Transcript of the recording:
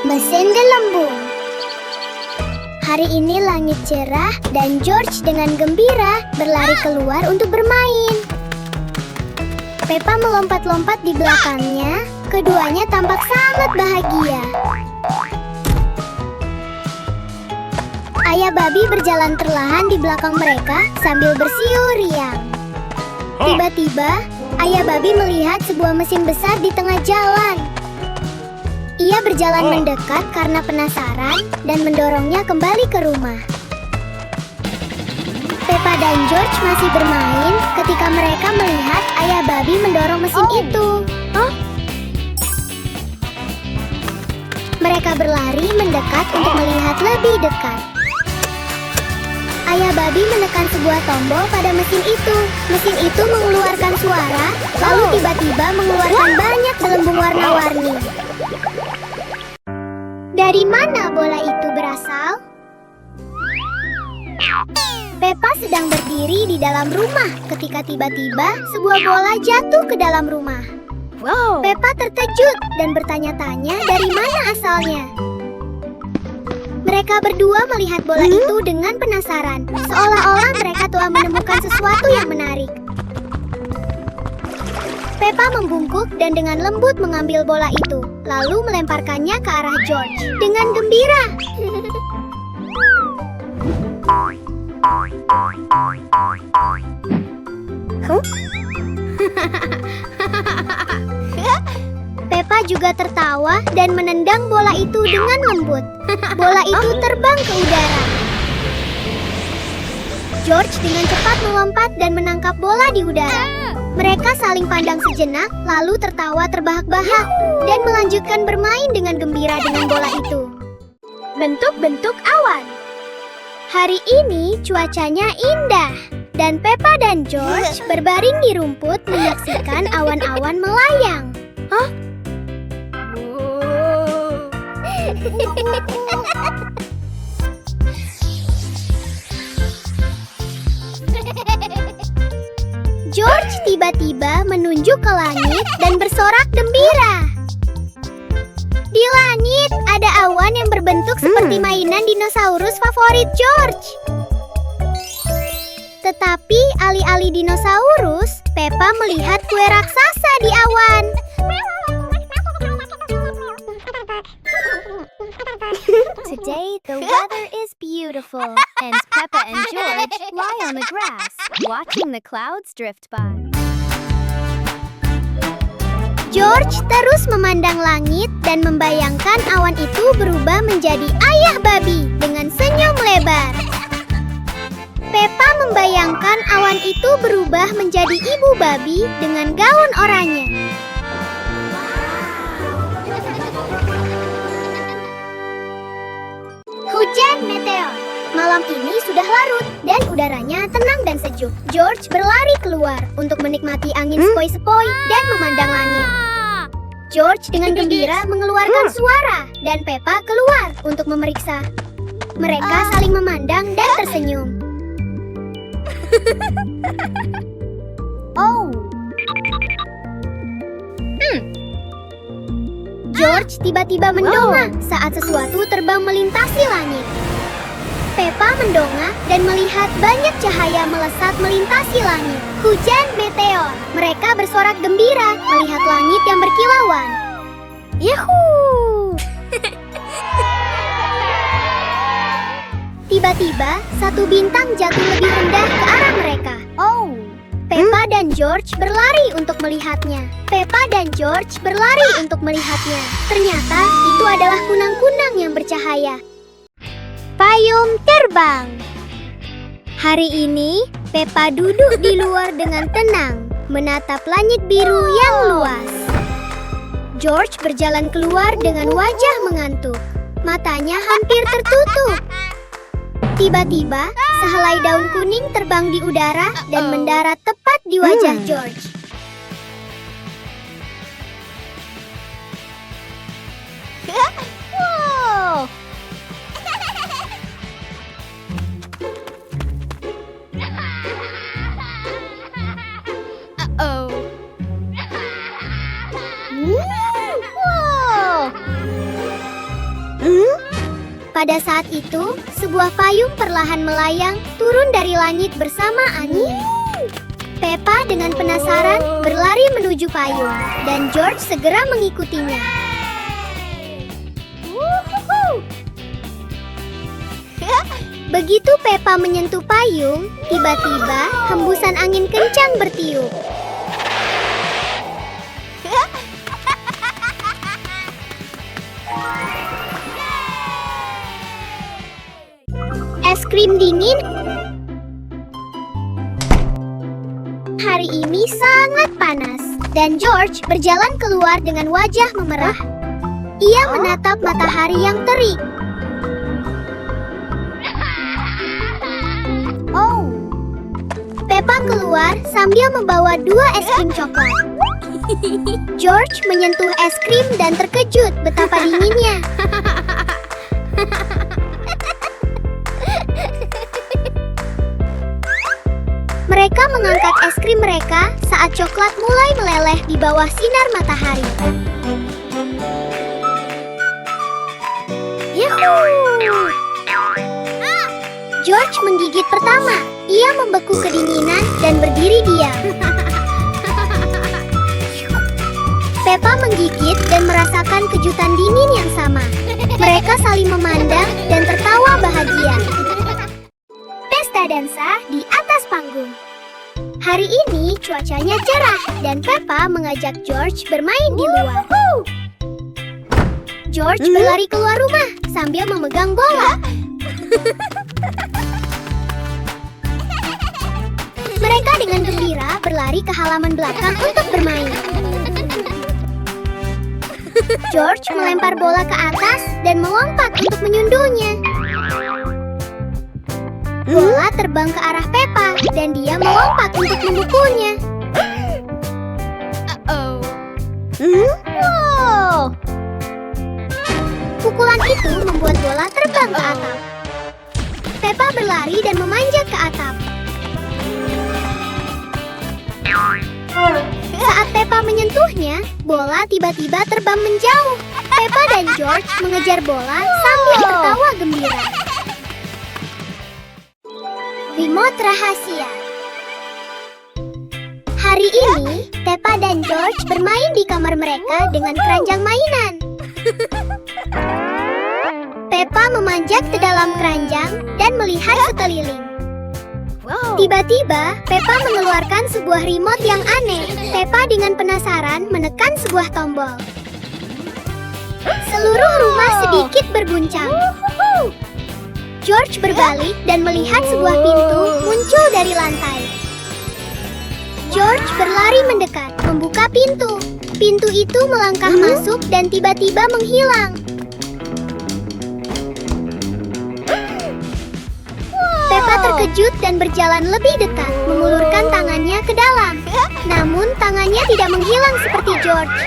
Mesin gelembung. Hari ini langit cerah dan George dengan gembira berlari keluar untuk bermain. Peppa melompat-lompat di belakangnya. Keduanya tampak sangat bahagia. Ayah babi berjalan perlahan di belakang mereka sambil bersiul riang. Tiba-tiba, ayah babi melihat sebuah mesin besar di tengah jalan. Ia berjalan mendekat karena penasaran dan mendorongnya kembali ke rumah. Peppa dan George masih bermain ketika mereka melihat ayah babi mendorong mesin itu. Mereka berlari mendekat untuk melihat lebih dekat. Ayah babi menekan sebuah tombol pada mesin itu. Mesin itu mengeluarkan suara, lalu tiba-tiba mengeluarkan banyak gelembung warna-warni. Dari mana bola itu berasal? Peppa sedang berdiri di dalam rumah ketika tiba-tiba sebuah bola jatuh ke dalam rumah. Peppa terkejut dan bertanya-tanya dari mana asalnya. Mereka berdua melihat bola itu dengan penasaran, seolah-olah mereka telah menemukan sesuatu yang menarik. Peppa membungkuk dan dengan lembut mengambil bola itu, lalu melemparkannya ke arah George dengan gembira. Peppa juga tertawa dan menendang bola itu dengan lembut. Bola itu terbang ke udara. George dengan cepat melompat dan menangkap bola di udara. Mereka saling pandang sejenak, lalu tertawa terbahak-bahak dan melanjutkan bermain dengan gembira dengan bola itu. Bentuk-bentuk awan. Hari ini cuacanya indah, dan Peppa dan George berbaring di rumput menyaksikan awan-awan melayang. George tiba-tiba menunjuk ke langit dan bersorak gembira. Di langit ada awan yang berbentuk seperti mainan dinosaurus favorit George. Tetapi alih-alih dinosaurus, Peppa melihat kue raksasa di awan. Today the weather is beautiful and Peppa and George lie on the grass watching the clouds drift by. George terus memandang langit dan membayangkan awan itu berubah menjadi ayah babi dengan senyum lebar. Peppa membayangkan awan itu berubah menjadi ibu babi dengan gaun oranye. Hujan meteor. Malam ini sudah larut dan udaranya tenang dan sejuk. George berlari keluar untuk menikmati angin sepoi-sepoi dan memandang langit. George dengan gembira mengeluarkan suara dan Peppa keluar untuk memeriksa. Mereka saling memandang dan tersenyum. George tiba-tiba mendongak saat sesuatu terbang melintasi langit. Peppa mendongak dan melihat banyak cahaya melesat melintasi langit. Hujan meteor. Mereka bersorak gembira melihat langit yang berkilauan. Yuhuu! Tiba-tiba, satu bintang jatuh lebih rendah ke arah mereka. Peppa dan George berlari untuk melihatnya. Ternyata itu adalah kunang-kunang yang bercahaya. Payung terbang. Hari ini, Peppa duduk di luar dengan tenang, menatap langit biru yang luas. George berjalan keluar dengan wajah mengantuk. Matanya hampir tertutup. Tiba-tiba, sehelai daun kuning terbang di udara dan mendarat tepat di wajah George. Wow! Wow! Pada saat itu, sebuah payung perlahan melayang turun dari langit bersama angin. Peppa dengan penasaran berlari menuju payung, dan George segera mengikutinya. Begitu Peppa menyentuh payung, tiba-tiba hembusan angin kencang bertiup. Es krim dingin. Hari ini sangat panas, dan George berjalan keluar dengan wajah memerah. Ia menatap matahari yang terik. Peppa keluar sambil membawa 2 es krim coklat. George menyentuh es krim dan terkejut betapa dinginnya. Mereka mengangkat es krim mereka saat coklat mulai meleleh di bawah sinar matahari. Yuhuu! George menggigit pertama. Ia membeku kedinginan dan berdiri diam. Peppa menggigit dan merasakan kejutan dingin yang sama. Mereka saling memandang dan tertawa bahagia. Pesta dansa di atas panggung. Hari ini cuacanya cerah dan Peppa mengajak George bermain di luar. George berlari keluar rumah sambil memegang bola. Mereka dengan gembira berlari ke halaman belakang untuk bermain. George melempar bola ke atas dan melompat untuk menyundulnya. Bola terbang ke arah Peppa dan dia melompat untuk memukulnya. Wow! Pukulan itu membuat bola terbang ke atap. Peppa berlari dan memanjat ke atap. Saat Peppa menyentuhnya, bola tiba-tiba terbang menjauh. Peppa dan George mengejar bola sambil tertawa gembira. Remote rahasia. Hari ini, Peppa dan George bermain di kamar mereka dengan keranjang mainan. Peppa memanjat ke dalam keranjang dan melihat sekeliling. Tiba-tiba, Peppa mengeluarkan sebuah remote yang aneh. Peppa dengan penasaran menekan sebuah tombol. Seluruh rumah sedikit berguncang. George berbalik dan melihat sebuah pintu muncul dari lantai. George berlari mendekat, membuka pintu. Pintu itu melangkah masuk dan tiba-tiba menghilang. Peppa terkejut dan berjalan lebih dekat, mengulurkan tangannya ke dalam. Namun tangannya tidak menghilang seperti George.